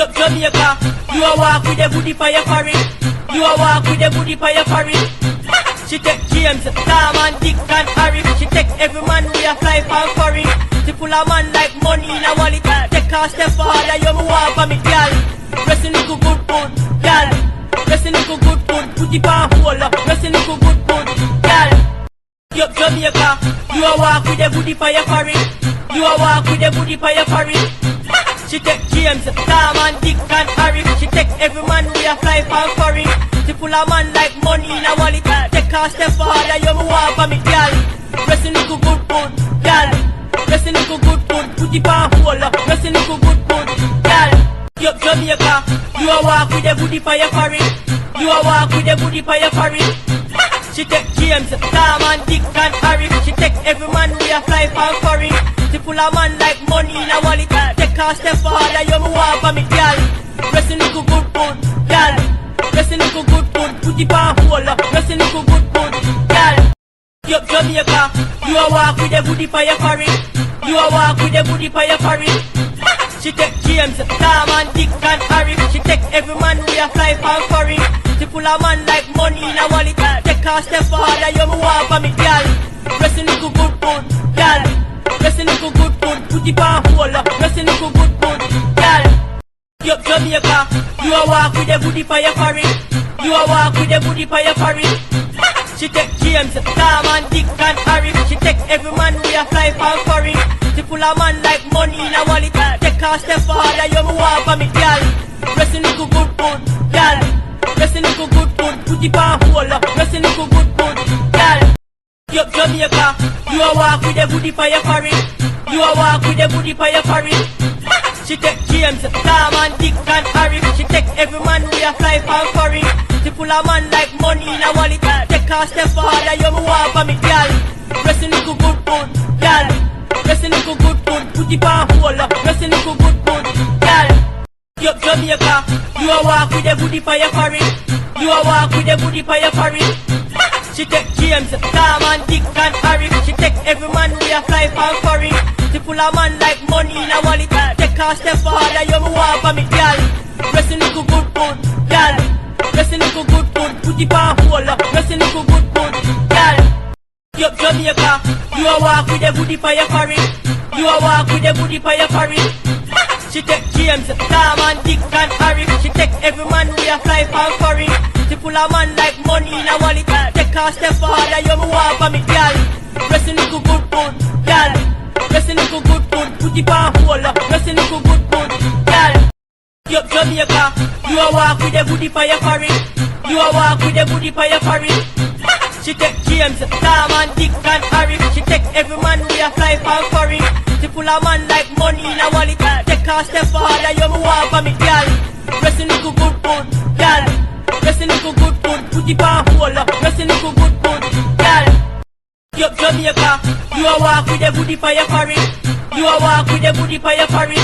Jamaica, you a walk with the booty for your foreign. You a walk with the booty for your foreign. She take James, Tom and Dick and Harry. She take every man we a fly for foreign. She pull a man like money in a wallet. Take a step forward, you me walk for me, girl. Dressing you good food, girl. Dressing you good food, put it on hold. Dressing you good food, girl. Jamaica, you a walk with the booty for your foreign. You a walk with the booty for your foreign. She take James, Tom and Dick and Harry. She take every man we a fly for foreign. She pull a man like money in a wallet. Take a step forward, you me walk for me, girl. Dressing you good food, girl. Dressing you good food, put it on hold. Dressing you good food, girl. Jamaica, you a walk with the booty for your foreign. You a walk with the booty for your foreign. She take James, Tom and Dick and Harry. She take every man we a fly for foreign. She pull a man like money in a wallet. Take a step forward, you me walk for me, girl. Dressing you good food, girl. Dressing you good food, put it on hold. Dressing you good food, girl. Jamaica, you a walk with the booty for your foreign. You a walk with the booty for your foreign. She take James, Tom and Dick and Harry. She take every man we a fly for foreign. She pull a man like money in a wallet. Take a step forward, you me walk for me, girl. Dressing you good food, girl. Dressing you good food, put it on hold. Dressing you good food, girl. Jamaica, you a walk with the booty for your foreign. You a walk with the booty for your foreign. She take James, Tom and Dick and Harry. She take every man we a fly for foreign. She pull a man like money in a wallet. Take a step forward, you me walk for me, girl. Dressing you good food, girl. Dressing you good food, put it on hold. Dressing you good food, girl. Jamaica, you a walk with the booty for your foreign. You a walk with the booty for your foreign. She take James, Tom and Dick and Harry. She take every man we a fly for foreign. She pull a man like money in a wallet. Take a step forward, you me walk for me, girl. Dressing you good food, girl. Dressing you good food, put it on hold. Dressing you good food, girl. Jamaica, you a walk with the booty for your foreign. You a walk with the booty for your foreign. She take James, Tom and Dick and Harry. She take every man we a fly for foreign. She pull a man like money in a wallet. Take a step forward, you me walk for me, girl. Dressing you good food, girl. Dressing you good food, put it on hold. Dressing you good food, girl. Jamaica, you a walk with the booty for your foreign. You a walk with the booty for your foreign. She take James, Tom and Dick and Harry. She take every man we a fly for foreign. She pull a man like money in a wallet. Take a step forward, you me walk for me, girl. Dressing you good food, girl. Dressing you good food, put it on hold. Dressing you good food, girl. Jamaica, you a walk with the booty for your foreign. You a walk with the booty for your foreign. She take James, Tom and Dick and Harry. She take every man we a fly for foreign. She pull a man like money in a wallet. Take a step forward, you me walk for me, girl. Dressing you good food, girl. Dressing you good food, put it on hold. Dressing you good food, girl. Jamaica, you a walk with the booty for your foreign. You a walk with the booty for your foreign.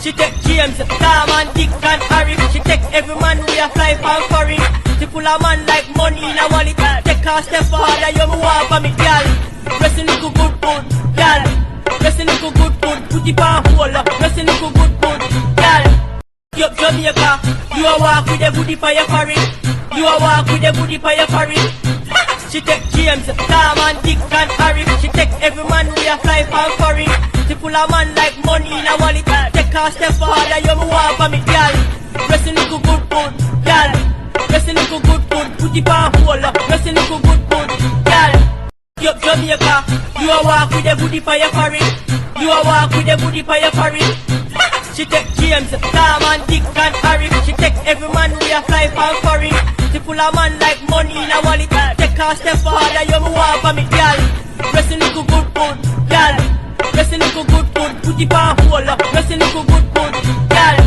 She take James, Tom and Dick and Harry. She take every man we a fly for foreign. She pull a man like money in a wallet. Take a step forward, you me walk for me, girl. Dressing you good food, girl. Dressing you good food, put it on hold. Dressing you good food, girl. Jamaica, you a walk with the booty for your foreign. You a walk with the booty for your foreign. She take James, Tom and Dick and Harry. She take every man we a fly for foreign. She pull a man like money in a wallet. Take a step forward, you me walk for me, girl. Dressing you good food, girl. Dressing you good food, put it on hold. Dressing you good food, girl. Jamaica, you a walk with the booty for your foreign. You a walk with the booty for your foreign. She take James, Tom and Dick and Harry. She take every man we a fly for foreign. She pull a man like money in a wallet. Take a step forward, you me walk for me, girl. Dressing you good food, girl. Dressing you good food, put it on hold. Dressing you good food, girl.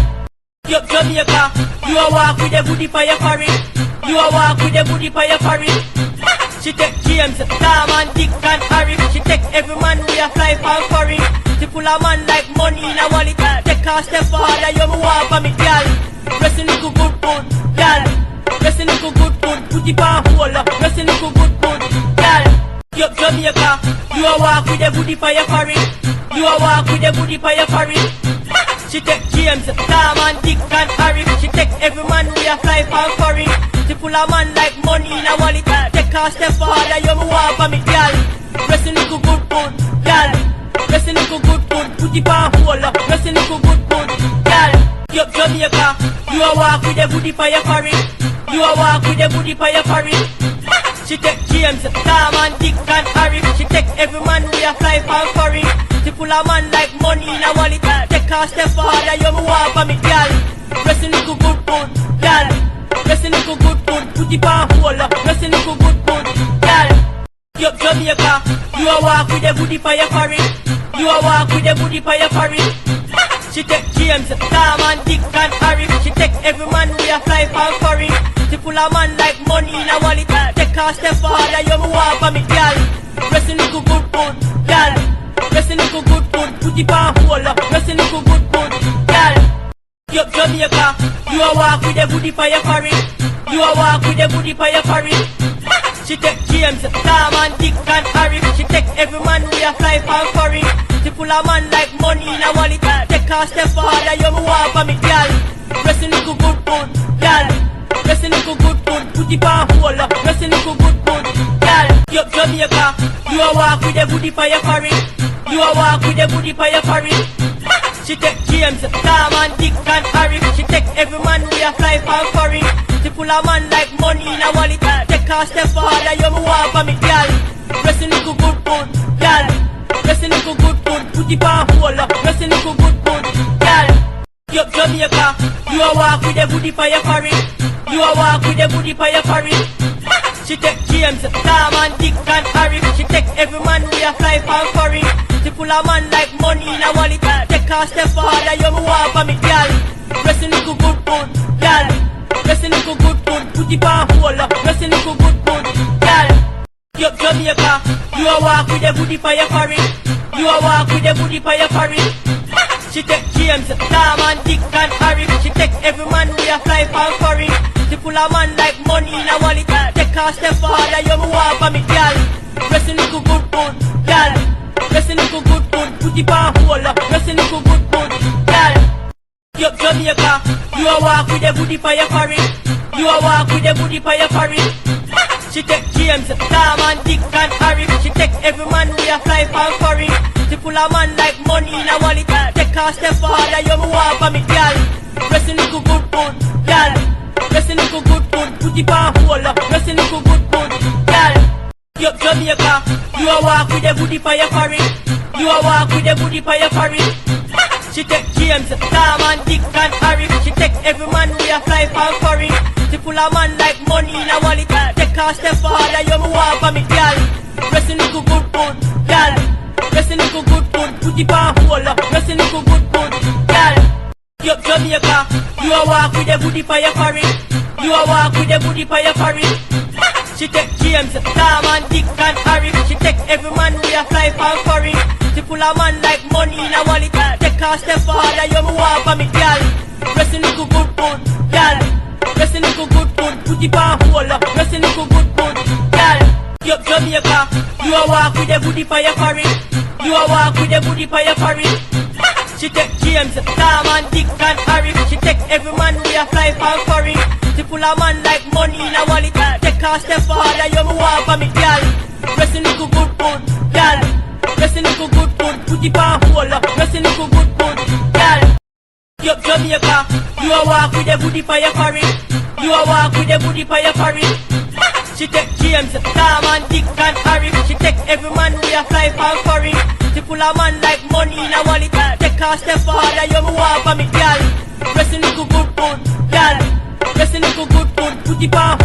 Jamaica, you a walk with the booty for your foreign. You a walk with the booty for your foreign. She take James, Tom and Dick and Harry. She take every man we a fly for foreign. She pull a man like money in a wallet. Take a step forward, you me walk for me, girl. Dressing you good food, girl. Dressing you good food, put it on hold. Dressing you good food, girl. Jamaica, you a walk with the booty for your foreign. You a walk with the booty for your foreign. She take James, Tom and Dick and Harry. She take every man we a fly for foreign. She pull a man like money in a wallet. Take her step farther, you me want for me, girl. Resting little good food, girl. Resting little good food, put it on hold. Resting little good food, girl. Yup, Jamaica, you a walk with the booty for your foreign. You a walk with the booty for your foreign. She take James, Tom and Dick and Harry. She take every man we a fly for foreign. She pull a man like money in a wallet. Take her step farther, you me want for me, girl. Resting little good food, girl. Resting little good food, put it on hold. Resting little good food, girl. Yup, Jamaica, you a walk with the booty for your foreign. You a walk with the booty for your foreign. She take James, Tom and Dick and Harry. She take every man we a fly for foreign. She pull a man like money in a wallet. Take her step farther, you me want for me, girl. Resting little good food, girl. Resting little good food, put it on hold. Resting little good food, girl. Yup, Jamaica, you a walk with the booty for your foreign. You a walk with the booty for your foreign. She take James, Tom and Dick and Harry. She take every man we a fly for foreign. She pull a man like money in a wallet. Take her step farther, you me want for me, girl. Resting little good food, girl. Resting little good food, put it on hold. Resting little good food, girl. Yup, Jamaica, you a walk with the booty for your foreign. You a walk with the booty for your foreign. She take James, Tom and Dick and Harry. She take every man we a fly for foreign. She pull a man like money in a wallet. Take her step farther, you me want for me, girl. Resting little good food, girl. Resting little good food, put it on hold. Resting little good food, girl. Yup, Jamaica, you a walk with the booty for your foreign. You a walk with the booty for your foreign. She take James, Tom and Dick and Harry. She take every man we a fly for foreign. She pull a man like money in a wallet. Take her step farther, you me want for me, girl. Resting little good food, girl. Resting little good food, put it on hold. Resting little good food, girl. Yup, Jamaica, you a walk with the booty for your foreign. You a walk with the booty for your foreign. She take James, Tom and Dick and Harry. She take every man we a fly for foreign. She pull a man like money in a wallet. Take her step farther, you me want for me, girl. Resting little good food, girl. Resting little good food, put it on hold. Resting little good food, girl. Yup, Jamaica, you a walk with the booty for your foreign. You a walk with the booty for your foreign. She take James, Tom and Dick and Harry. She take every man we a fly for foreign. She pull a man like money in a wallet. Take her step farther, you me want for me, girl. Resting little good food, girl. Resting little good food, put it on hold. Resting little good food, girl. Yup, Jamaica, you a walk with the booty for your foreign. You a walk with the booty for your foreign. She take James, Tom and Dick and Harry. She take every man we a fly for foreign. She pull a man like money in a wallet. Take her step farther, you me want for me, girl. Resting little good food, girl. Resting little good food, put it on hold. Resting little good food, girl. Yup, Jamaica, you a walk with the booty for your foreign. You a walk with the booty for your foreign. She take James, Tom and Dick and Harry. She take every man we a fly for foreign. She pull a man like money in a wallet. Take her step farther, you me want for me, girl. Resting little good food, girl. Resting little good food, put it on hold. Resting little good food, girl. Yup, Jamaica, you a walk with the booty for your foreign. You a walk with the booty for your foreign. She take James, Tom and Dick and Harry. She take every man we a fly for foreign. She pull a man like money in a wallet. Take her step farther, you me want for me, girl. Resting little good food, girl. Resting little good food, put it on hold. Resting little good food, girl. Yup, Jamaica, you a walk with the booty for your foreign. You a walk with the booty for your foreign. She take James, Tom and Dick and Harry. She take every man we a fly for foreign. She pull a man like money in a wallet. Take her step farther, you me want for me, girl. Resting little good food, girl. Resting little good food, put it on